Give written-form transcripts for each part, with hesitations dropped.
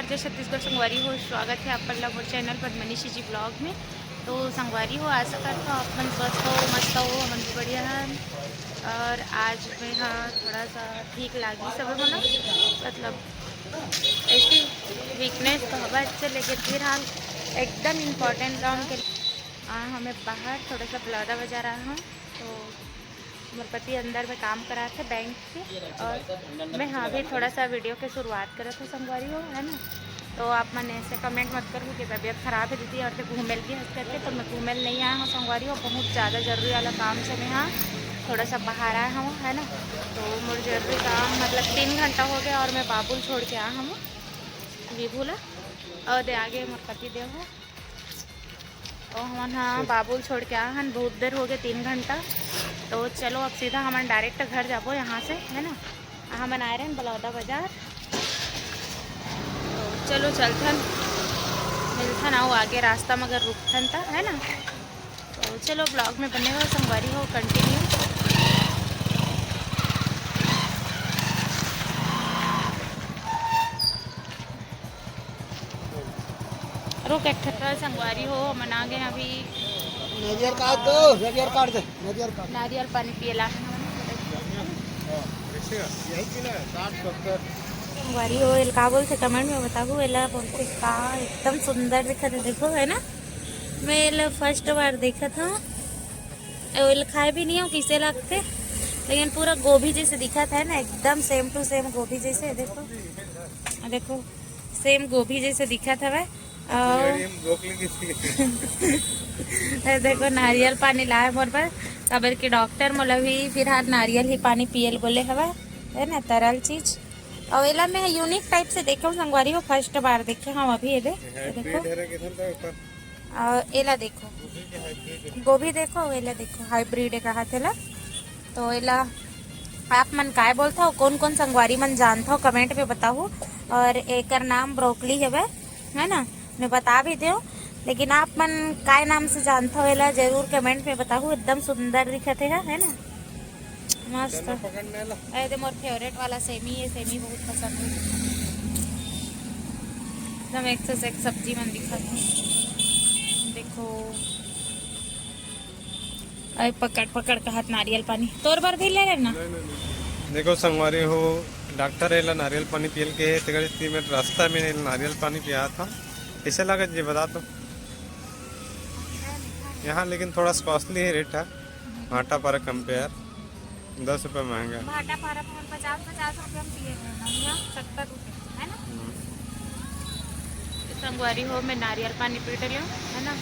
नमस्कार, जय छत्तीसगढ़ संगवारी हो। स्वागत है आप पल्ला मोर चैनल पर मनीषी जी ब्लॉग में। तो संगवारी हो, आशा करता हूँ अपन स्वस्थ हो, मस्त हो, हम भी बढ़िया हैं। और आज मैं थोड़ा सा ठीक लगी सब होना, मतलब ऐसी वीकनेस तो हवा अच्छे, लेकिन फिर हाल एकदम इम्पोर्टेंट काम के हमें बाहर थोड़ा सा बलौदा बजा रहा हूँ। तो मेरे पति अंदर में काम करा थे बैंक के, और मैं भी थोड़ा सा वीडियो के शुरुआत करे थे संगवारी हो, है ना। तो आप मन ऐसे कमेंट मत करो कि तबीयत ख़राब है दीदी और फिर घूमेल की हंस करके। तो मैं घूमेल नहीं आया हूँ संगवारी हो, बहुत ज़्यादा ज़रूरी वाला काम से मैं थोड़ा सा बाहर आया हूँ, है ना। तो मुझे जरूरी काम मतलब 3 घंटा हो गया और मैं बाबुल छोड़ के आया हूँ विभूला, और दे आगे मोर पति देव हो। तो हम बाबुल छोड़ के आया हन, बहुत देर हो गए 3 घंटा। तो चलो अब सीधा हम डायरेक्ट घर जाबो यहाँ से, है ना। हम आए रहे बलौदा बाजार, तो चलो चलथन मिलथन आओ आगे रास्ता में अगर रुकथन था, है ना। तो चलो ब्लॉग में बने हो संगवारी हो, कंटिन्यू। रुक एक संगवारी हो, हम आ गए अभी। नारियल काट दो, नारियल काट दे, नारियल पानी पियला संगवारी हो। एल का बोलते कमेंट में बताओ, एला बोलते का एकदम सुंदर दिखा था, देखो, है ना। मैं एला फर्स्ट बार देखा था, एल खाए भी नहीं हो किसे लगते, लेकिन पूरा गोभी जैसे दिखा था, है ना, एकदम सेम टू सेम गोभी जैसे। देखो देखो, सेम गोभी जैसे दिखा था वह। और देखो नारियल पानी लाए मोर पर, कबर के डॉक्टर मोला भी फिलहाल नारियल ही पानी पियल बोले हवा, है ना, तरल चीज। और एला मैं यूनिक टाइप से देखा संगवारी हो, फर्स्ट बार देखे हम अभी। ये देखो, और एला देखो गोभी, देखो एला देखो हाइब्रिड है कहा थे। तो एला आप मन काय बोलता हो, कौन कौन संगवारी मन जानता हो कमेंट में बताओ। और एक नाम ब्रोकली है ना, मैं बता भी दो, लेकिन आप मन काय नाम से जानता हो एला जरूर कमेंट में बताओ। एकदम सुंदर दिखते है ना, मस्त। अरे मोर फेवरेट वाला सेमी है, सेमी बहुत पसंद है, एकदम एक से एक सब्जी मन दिखा है। देखो अरे पकड़ पकड़ का हाथ नारियल पानी तोर बार भी ले लेना। देखो संगवारी हो, डॉक्टर एला नारियल पानी पियल के है, मैं रास्ता में नारियल पानी पिया था। कैसे लगा जी बता दो। यहाँ लेकिन थोड़ा कॉस्टली है रेट है, भाटा पारा कंपेयर 10 रुपये महंगा। भाटा पारा 50 रुपये हम पिए हैं, 70 रुपये, है ना। संगवारी हो, मैं नारियल पानी पी रही हूँ, है ना।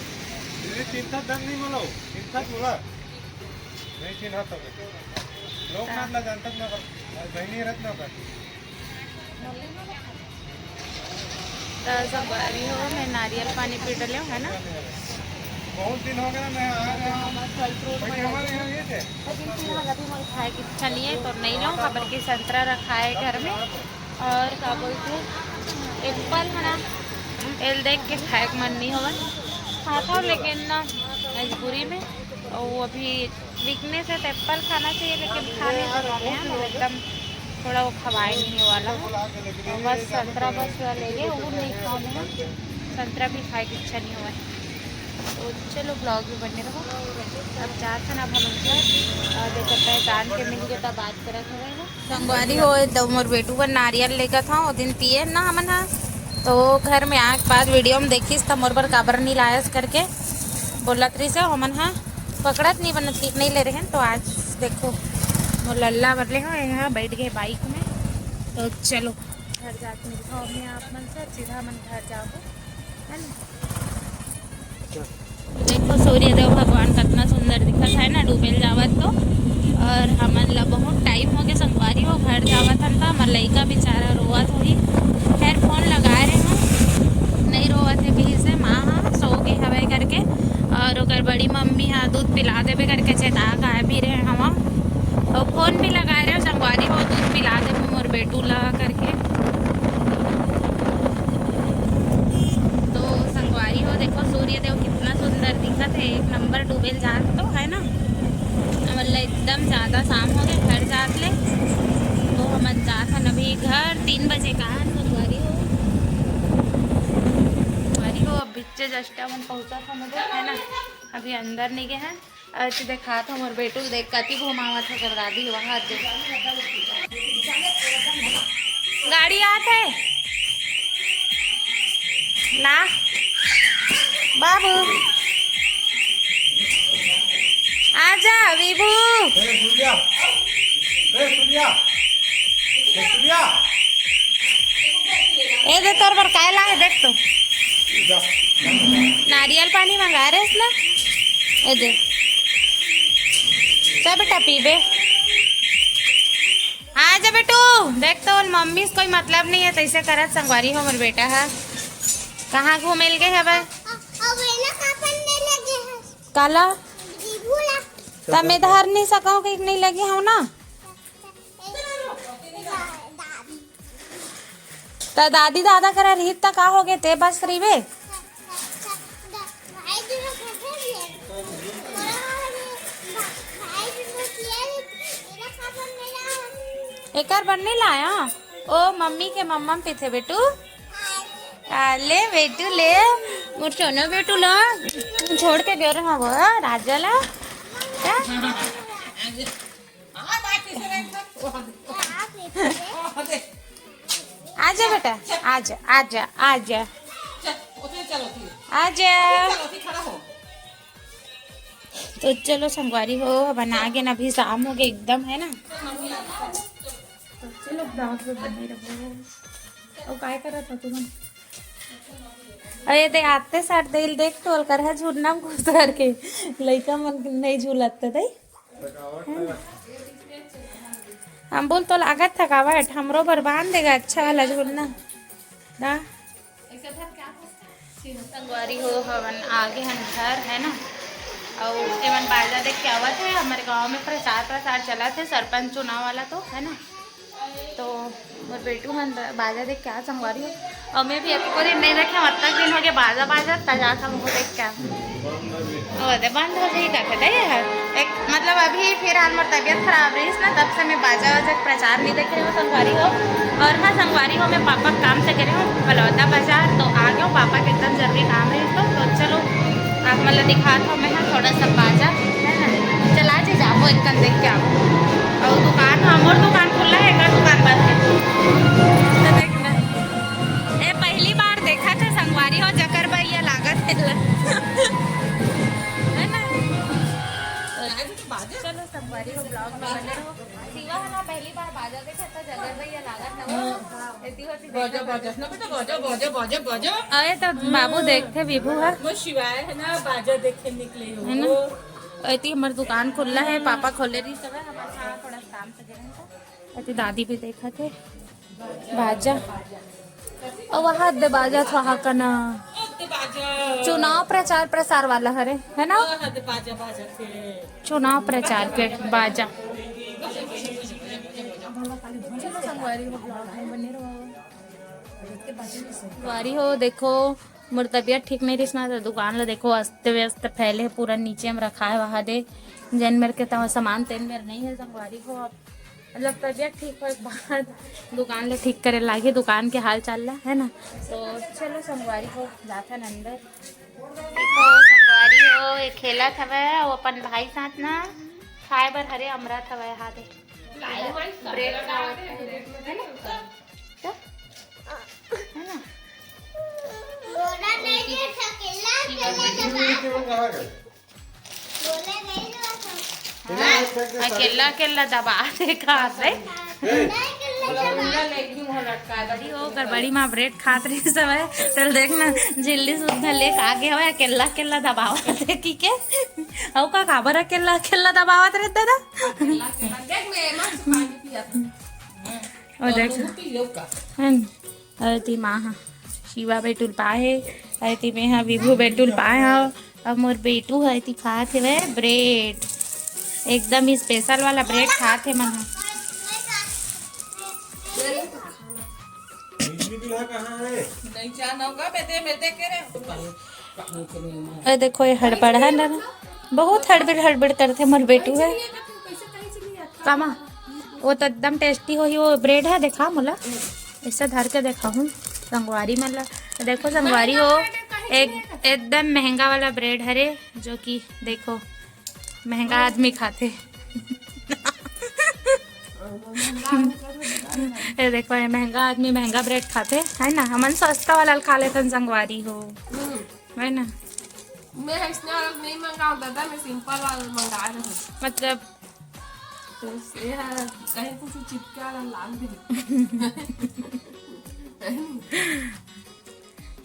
संगवारी हो, मैं नारियल पानी पी रही हूँ, है ना। बहुत दिन हो गया मैं अभी खाए की इच्छा नहीं है तो नहीं लूँ, खबर की संतरा रखा है घर में, और क्या बोलते एप्पल है ना, एल देख के खाए का मन नहीं होगा, खाता हूँ लेकिन ना मजबूरी में। और वो अभी वीकनेस है तो एप्पल खाना चाहिए, लेकिन खा नहीं तो रहे हैं ना, एकदम थोड़ा वो खवाए नहीं वाला है। बस संतरा बस ले गए, वो नहीं खाऊंगा, संतरा भी खाए की इच्छा नहीं हुआ। तो चलो ब्लॉग भी बने रहो। अब चाहते ना अब हम देखो पहचान के मिल गए तब बात करे थे संगवारी हो। तो मोर बेटू पर नारियल लेकर था वो दिन पिए ना हमन, तो घर में आके बाद वीडियो में देखीस था मोर पर काबर नहीं लायस करके बोलत रही से हमन पकड़त नहीं बनत ठीक नहीं ले रहे हैं। तो आज देखो वो लल्ला बदले हो यहाँ बैठ गए बाइक में। तो चलो घर जाके मिलता हूँ मैं आप मन से, सीधा मन घर जाओ, है ना। देखो सूर्यदेव भगवान कितना सुंदर दिखा है ना, डूबेल जावत तो। और हमन ला बहुत टाइम हो गया संगवारी हो, घर जावत हन तो हमार लड़का बेचारा रोवत होगी। खैर फोन लगाए रहे हैं, नहीं रोवत है भी से, माँ सो गए हवे करके, और अगर बड़ी मम्मी दूध पिला देवे करके चेता गाय भी रहे हम। तो फोन भी लगाए रहे संगवारी हो, दूध पिला दे मोर बेटू ला करके। तो संगवारी हो देखो सूर्यदेव कितना सुंदर दिखत है, एक नंबर डूबेल जात तो, है ना। मतलब एकदम ज़्यादा शाम हो गए घर जात ले, तो हम जात हन अभी घर 3 बजे का संगवारी हो। नीचे जस्ट हम पहुँचा था मुझे है ना, अभी अंदर नहीं गए हैं। अच्छे देखा था मोर बेटू देख कती घुमावा था कर दादी वहाँ दे गाड़ी आत है ला बाबू आजा विभू ए दे तोर पर काय ला है देख तो नारियल पानी मंगा रहे इसला ए दे चल बेटा पीबे आजा बेटू देख तो मम्मी से कोई मतलब नहीं है तैसे करत संगवारी हो मोर बेटा है कहाँ घूमेल गए है भाई काला तब मैं धर नहीं सकाऊं कि नहीं लगी हूँ ना तो दादी दादा करा रही तक का हो गए ते बस करीबे एक बनने लाया ओ मम्मी के मम्मा पे थे बेटू ले बेटू ले मुझ सोनो बेटू लो छोड़ के गए रहा वो राजा ला आजा बेटा आजा आजा आजा आजा तो चलो संगवारी हो बना के ना अभी शाम हो गए एकदम है ना तो चलो ब्लॉग में बने रहो और काय करा था तुम अरे दे आते साथ दिल देख टोल कर है झूलना घुस करके लड़का मन नहीं झूलते थे हम बोल तो लागत थकावट हमरो पर बांध देगा अच्छा वाला झूलना ना संगवारी हो हवन आगे हम घर है ना और एवं बाजा देख के आवत है हमारे गांव में प्रचार चला थे सरपंच चुनाव वाला तो है ना तो मोर बेटू मन बाजा देख क्या संगवारी हो और मैं भी आपको दिन नहीं देखे मतलब दिन हो गया बाजा बाजा तजा था मुझको देख क्या बंद हो जाए कहते है एक मतलब अभी फिर हाल मेरी तबीयत खराब रही ना तब से मैं बाजा वाजा प्रचार नहीं देख रही हूँ संगवारी हो और हाँ संगवारी हो मैं पापा काम से करे हूँ बलौदा बाजार तो आ गया हूँ पापा के एकदम जरूरी काम रही तो चलो आप मतलब दिखा था मैं थोड़ा सा बाजा है ना चला जी जाओ एकदम देख के आओ और दुकान हमार दुकान खुला है एक दुकान बंद है तो देखना ये पहली बार देखा था संगवारी हो जकर भैया लागत है ना चलो संगवारी हो ब्लॉग में बने रहो सिवा है ना पहली बार बाजा देखा था जगर भैया लागत ना इतनी होती बाजा बाजा ना बेटा बाजा बाजा बाजा बाजा अरे तो बाबू देखते विभू है वो शिवाय है ना बाजा देखे निकले हो है ना ऐती हमारी दुकान खुला है पापा खोले रही सब हमारे थोड़ा काम से गए ऐती दादी भी देखा थे बाजा और वहाँ दे बाजा था वहाँ का ना चुनाव प्रचार प्रसार वाला हरे है ना बाजा बाजा चुनाव प्रचार के बाजा संगवारी हो देखो मोर तबियत ठीक नहीं रही तो दुकान ला देखो अस्त व्यस्त फैले है पूरा नीचे में रखा है वहाँ दे जैन मेरे के तो सामान तेन मेरे नहीं है संगवारी हो अब मतलब तबियत ठीक हो बाद दुकान ला ठीक करे लागे दुकान के हाल चाल ला है ना तो चलो संगवारी हो जाता अंदर देखो संगवारी हो एक खेला था वह वो अपन भाई साथ ना खाए बर हरे अमरा था वह हाथ ब्रेड है ना अकेला अकेला दबा दे खात रे बड़ी हो कर बड़ी माँ ब्रेड खात रही सब है चल देखना झिल्ली सुधा ले आगे हो अकेला अकेला दबावत रे की के औ का खबर अकेला अकेला दबावत रहते था ओ देख अरे माँ हाँ शिवा बेटुल पाए है में हाँ विभू बेटुल पाए हाँ अब मोर बेटू है खात है वे ब्रेड एकदम ही स्पेशल वाला ब्रेड खात है मन अरे देखो ये हड़बड़ है ना बहुत हड़बड़ करते मोर बेटू है कामा वो तो एकदम टेस्टी हो ही वो ब्रेड है देखा मोला ऐसा धर के देखा हूँ संगवारी मतलब देखो संगवारी हो एकदम महंगा वाला ब्रेड हरे, जो कि देखो महंगा आदमी खाते। ये देखो ये महंगा आदमी महंगा ब्रेड खाते है ना, हमन सस्ता वाला खा लेते संगवारी हो, है ना। मैं इसने अलग नहीं मंगाऊं दादा, मैं सिंपल वाला मंगा रही हूँ। मतलब तो ये है, कहीं कुछ चिपका वाला लाल भी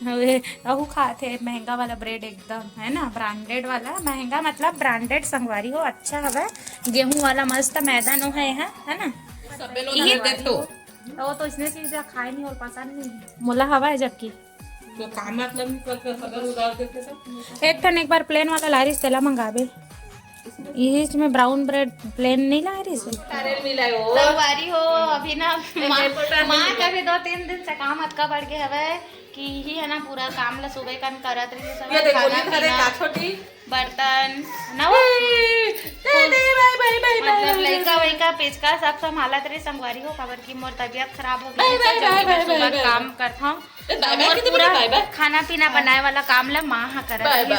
हवे अहू खाते महंगा वाला ब्रेड एकदम, है ना, ब्रांडेड वाला। महंगा मतलब ब्रांडेड संगवारी हो, अच्छा हवे। गेहूं वाला मस्त मैदान हो है ना। सबे लोग ये देखो वो तो इसने चीज खाए नहीं और पसंद नहीं मोला हवा है, जबकि तो काम मतलब सबे लोग देखते सब। एक टन एक बार प्लेन वाला लारिस तेला मंगाबे, इसमें ब्राउन ब्रेड प्लेन नहीं ला रही तारे मिला हो संगवारी हो। अभी ना माँ का भी 2-3 दिन से काम अटका बढ़ गया हवे कि ही है ना, पूरा काम ला सुबह कन करत रही सब, ये देखो खाना ये करे पीना, का छोटी बर्तन ना वो मतलब लड़का वैका पेचका सब संभालत रही संगवारी हो। खबर की मोर तबियत खराब हो गई, सुबह काम करता हूँ और पूरा खाना पीना बनाए वाला काम ला माँ हा करत रही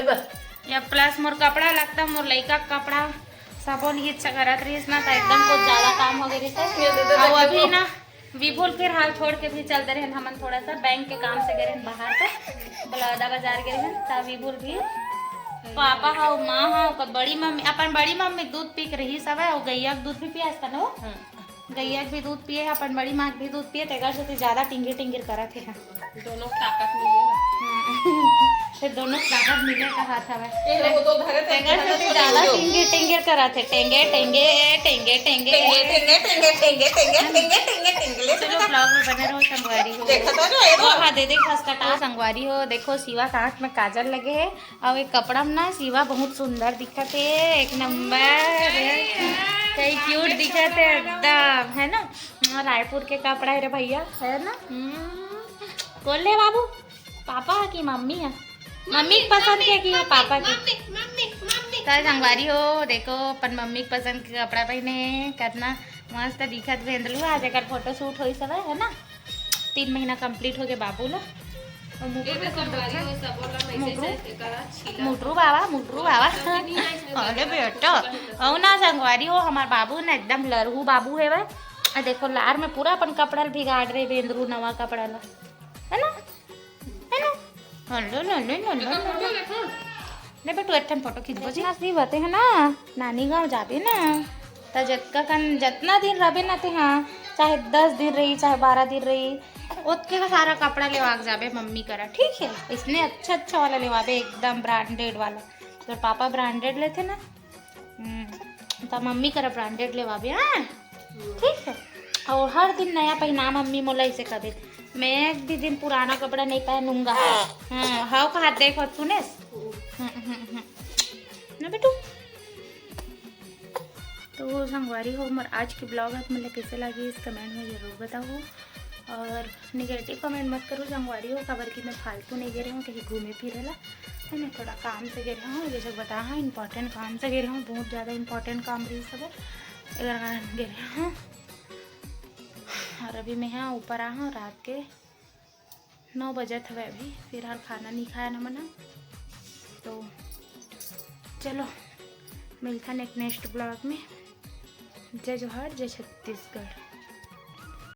सब। या प्लस मोर कपड़ा लगता, मोर लड़का कपड़ा सबो नहीं करत रही ना, तो एकदम कुछ ज्यादा काम हो गई थे। और अभी ना विपुल फिर हाल छोड़ के भी चलते रहे, हम थोड़ा सा बैंक के काम से गए बाहर पे, बलौदा बाजार गए हैं, तब विपुल भी पापा हा माँ हा बड़ी मम्मी, अपन बड़ी मम्मी दूध पी के रही सब है, और गैया दूध भी पिया था ना, गैया भी दूध पिए, अपन बड़ी माँ भी दूध पिए, तेगर से ज्यादा टिंगिर टिंगिर करा थे। दोनों ताकत मिलेगा फिर दोनों ताकत मिले का हाथ हवे, ये लोग तो धरे तेगर से ज्यादा टिंगिर टिंगिर करा थे, टेंगे टेंगे टेंगे टेंगे। चलो ब्लॉग में बने रहो संगवारी हो। हाँ दे खसकटा संगवारी हो। देखो शिवा का आँख में काजल लगे है, और एक कपड़ा में ना शिवा बहुत सुंदर दिखत है, एक नंबर कई क्यूट दिखत है एकदम, है ना। रायपुर के कपड़ा है रे भैया, है ना। बोल ले बाबू, पापा की मम्मी है, मम्मी पसंद क्या की है पापा की तो संगवारी हो। देखो अपन मम्मी पसंद के कपड़ा पहने कितना मस्त दिखत भेंदलू। आज अगर फोटो शूट हो सब है ना, 3 महीना कंप्लीट हो गया बाबू ला। मुटरू बाबा अरे बेटा हो ना संगवारी हो, हमार बाबू ना एकदम लरहू बाबू है वह। देखो लार में पूरा अपन कपड़ा भिगाड़ रहे बेंदरू, नवा कपड़ा ला, है ना, है ना। नहीं बेटू एठन फोटो खींचबो जी हंसी बते है ना, नानी गाँव जाबे ना तो जितना दिन रहे ना ते, हाँ चाहे 10 दिन रही चाहे 12 दिन रही, उसके का सारा कपड़ा लेवाक जाबे मम्मी करा, ठीक है। इसने अच्छा वाला लेवाबे एकदम ब्रांडेड वाला, तो पापा ब्रांडेड लेते ना, तो मम्मी करा ब्रांडेड लेवाबे, हाँ ठीक है। और हर दिन नया पहना मम्मी मोला इसे कबे, मैं एक भी दिन पुराना कपड़ा नहीं पहनूंगा। हाँ का हाथ देखो तूने ना बेटू। तो संगवारी हो मोर आज की ब्लॉग है, मतलब कैसे लगी इस कमेंट में ज़रूर बताओ, और निगेटिव कमेंट मत करो संगवारी हो। खबर की मैं फालतू नहीं गिर रही हूँ, कहीं घूमे फिरे ला, है ना, थोड़ा काम से गिर रहा हूँ, जैसे बता हाँ इंपॉर्टेंट काम से गिर रहा हूँ, बहुत ज़्यादा इंपॉर्टेंट काम रही सब अगर गिर रहा हूँ। और अभी मैं यहाँ ऊपर आ हूँ, रात के 9 बजे थे अभी, फिलहाल खाना नहीं खाया ना मना। तो चलो मिलता नेक्स्ट ब्लॉग में। जय जोहार, जय छत्तीसगढ़।